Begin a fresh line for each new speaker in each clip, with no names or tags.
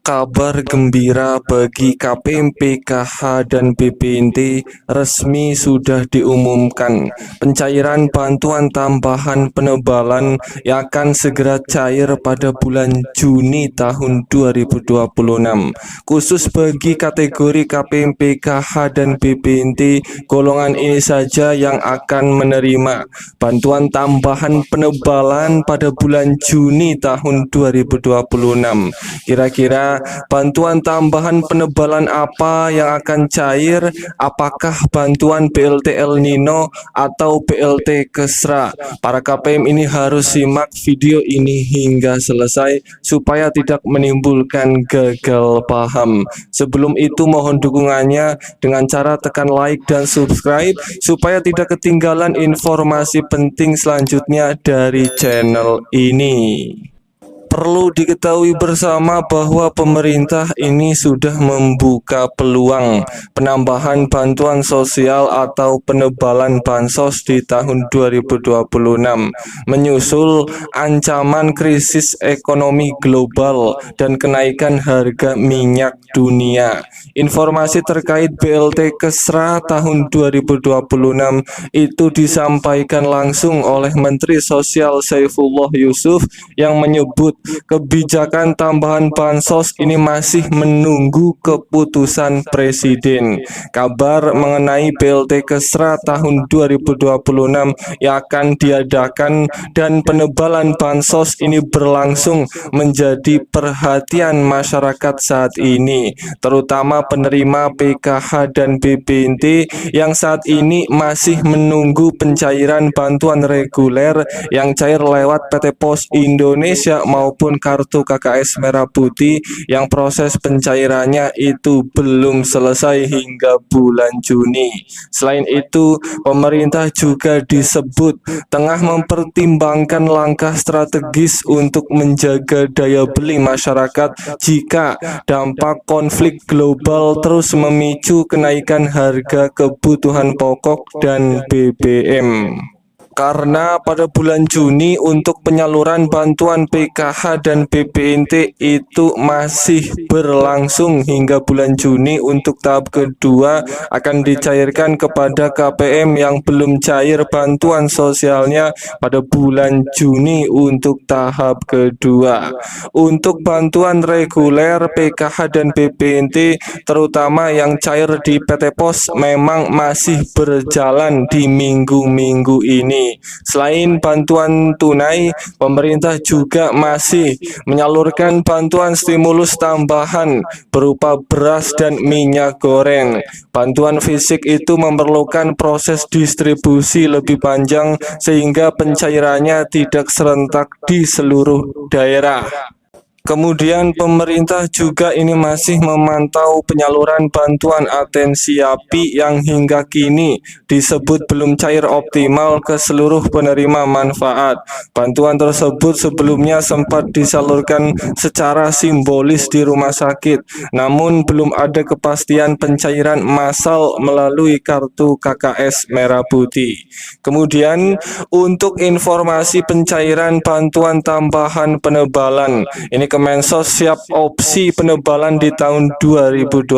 Kabar gembira bagi KPM, PKH, dan BPNT resmi sudah diumumkan. Pencairan bantuan tambahan penebalan yang akan segera cair pada bulan Juni tahun 2026. Khusus bagi kategori KPM, PKH, dan BPNT, golongan ini saja yang akan menerima bantuan tambahan penebalan pada bulan Juni tahun 2026. Kira-kira bantuan tambahan penebalan apa yang akan cair? Apakah bantuan BLT El Nino atau BLT Kesra? Para KPM ini harus simak video ini hingga selesai supaya tidak menimbulkan gagal paham. Sebelum itu mohon dukungannya dengan cara tekan like dan subscribe supaya tidak ketinggalan informasi penting selanjutnya dari channel ini. Perlu diketahui bersama bahwa pemerintah ini sudah membuka peluang penambahan bantuan sosial atau penebalan bansos di tahun 2026 menyusul ancaman krisis ekonomi global dan kenaikan harga minyak dunia. Informasi terkait BLT Kesra tahun 2026 itu disampaikan langsung oleh Menteri Sosial Saifullah Yusuf yang menyebut kebijakan tambahan bansos ini masih menunggu keputusan Presiden. Kabar mengenai BLT Kesra tahun 2026 yang akan diadakan dan penebalan bansos ini berlangsung menjadi perhatian masyarakat saat ini, terutama penerima PKH dan BPNT yang saat ini masih menunggu pencairan bantuan reguler yang cair lewat PT Pos Indonesia maupun kartu KKS Merah Putih yang proses pencairannya itu belum selesai hingga bulan Juni. Selain itu, pemerintah juga disebut tengah mempertimbangkan langkah strategis untuk menjaga daya beli masyarakat jika dampak konflik global terus memicu kenaikan harga kebutuhan pokok dan BBM. Karena pada bulan Juni untuk penyaluran bantuan PKH dan BPNT itu masih berlangsung hingga bulan Juni. Untuk tahap kedua akan dicairkan kepada KPM yang belum cair bantuan sosialnya pada bulan Juni untuk tahap kedua. Untuk bantuan reguler PKH dan BPNT terutama yang cair di PT Pos memang masih berjalan di minggu-minggu ini. Selain bantuan tunai, pemerintah juga masih menyalurkan bantuan stimulus tambahan berupa beras dan minyak goreng. Bantuan fisik itu memerlukan proses distribusi lebih panjang sehingga pencairannya tidak serentak di seluruh daerah. Kemudian pemerintah juga ini masih memantau penyaluran bantuan atensi API yang hingga kini disebut belum cair optimal ke seluruh penerima manfaat. Bantuan tersebut sebelumnya sempat disalurkan secara simbolis di rumah sakit, namun belum ada kepastian pencairan massal melalui kartu KKS Merah Putih. Kemudian untuk informasi pencairan bantuan tambahan penebalan, ini Kemensos siap opsi penebalan di tahun 2026.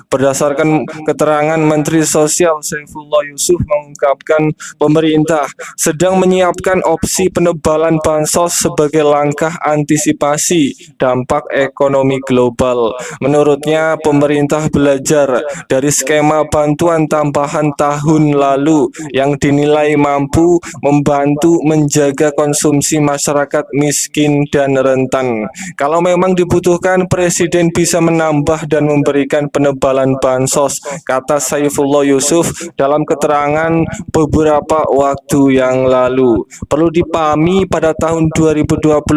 Berdasarkan keterangan Menteri Sosial Saifullah Yusuf mengungkapkan pemerintah sedang menyiapkan opsi penebalan bansos sebagai langkah antisipasi dampak ekonomi global. Menurutnya, pemerintah belajar dari skema bantuan tambahan tahun lalu yang dinilai mampu membantu menjaga konsumsi masyarakat miskin dan rentan. Kalau memang dibutuhkan, Presiden bisa menambah dan memberikan penebalan bansos, kata Saifullah Yusuf dalam keterangan beberapa waktu yang lalu. Perlu dipahami pada tahun 2025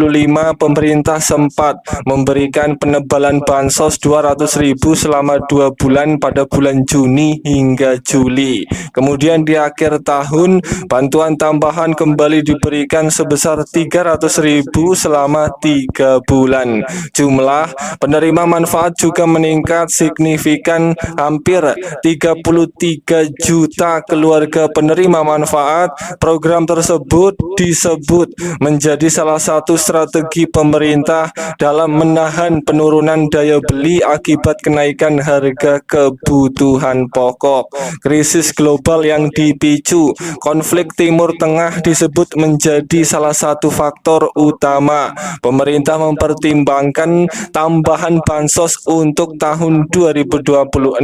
pemerintah sempat memberikan penebalan bansos 200.000 selama 2 bulan pada bulan Juni hingga Juli. Kemudian di akhir tahun bantuan tambahan kembali diberikan sebesar 300.000 selama 3 3 bulan. Jumlah penerima manfaat juga meningkat signifikan, hampir 33 juta keluarga penerima manfaat. Program tersebut disebut menjadi salah satu strategi pemerintah dalam menahan penurunan daya beli akibat kenaikan harga kebutuhan pokok. Krisis global yang dipicu konflik Timur Tengah disebut menjadi salah satu faktor utama. Pemerintah mempertimbangkan tambahan bansos untuk tahun 2026.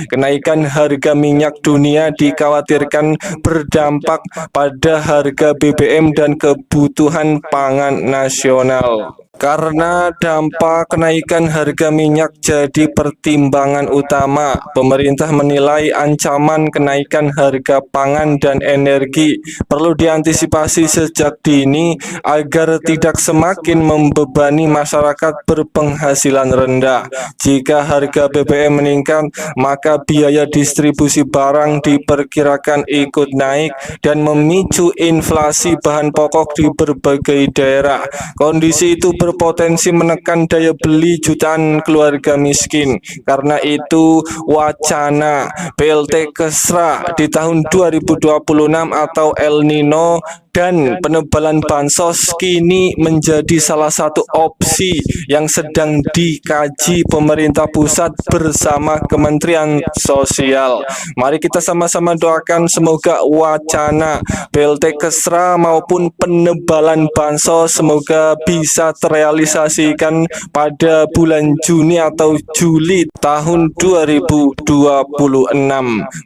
Kenaikan harga minyak dunia dikhawatirkan berdampak pada harga BBM dan kebutuhan pangan nasional. Karena dampak kenaikan harga minyak jadi pertimbangan utama, pemerintah menilai ancaman kenaikan harga pangan dan energi perlu diantisipasi sejak dini agar tidak semakin membebani masyarakat berpenghasilan rendah. Jika harga BBM meningkat, maka biaya distribusi barang diperkirakan ikut naik dan memicu inflasi bahan pokok di berbagai daerah. Kondisi itu berpotensi menekan daya beli jutaan keluarga miskin. Karena itu, wacana BLT Kesra di tahun 2026 atau El Nino dan penebalan bansos kini menjadi salah satu opsi yang sedang dikaji pemerintah pusat bersama Kementerian Sosial. Mari kita sama-sama doakan semoga wacana BLT Kesra maupun penebalan bansos semoga bisa terrealisasikan pada bulan Juni atau Juli tahun 2026.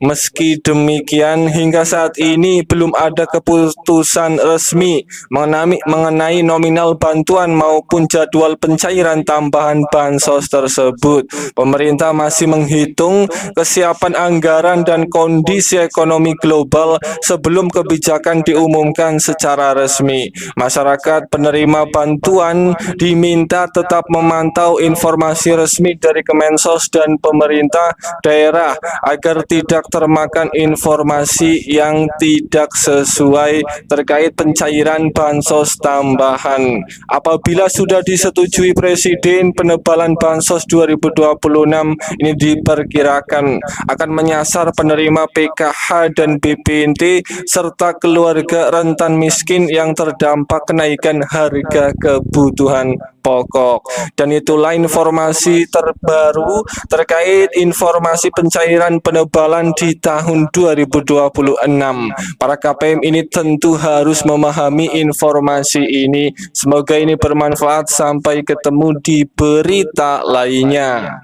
Meski demikian, hingga saat ini belum ada keputusan resmi mengenai nominal bantuan maupun jadwal pencairan tambahan bansos tersebut. Pemerintah masih menghitung kesiapan anggaran dan kondisi ekonomi global sebelum kebijakan diumumkan secara resmi. Masyarakat penerima bantuan diminta tetap memantau informasi resmi dari Kemensos dan pemerintah daerah agar tidak termakan informasi yang tidak sesuai terkait pencairan bansos tambahan. Apabila sudah disetujui Presiden, penebalan bansos 2026 ini diperkirakan akan menyasar penerima PKH dan BPNT serta keluarga rentan miskin yang terdampak kenaikan harga kebutuhan pokok. Dan itulah informasi terbaru terkait informasi pencairan penebalan di tahun 2026. Para KPM ini tentu harus memahami informasi ini. Semoga ini bermanfaat. Sampai ketemu di berita lainnya.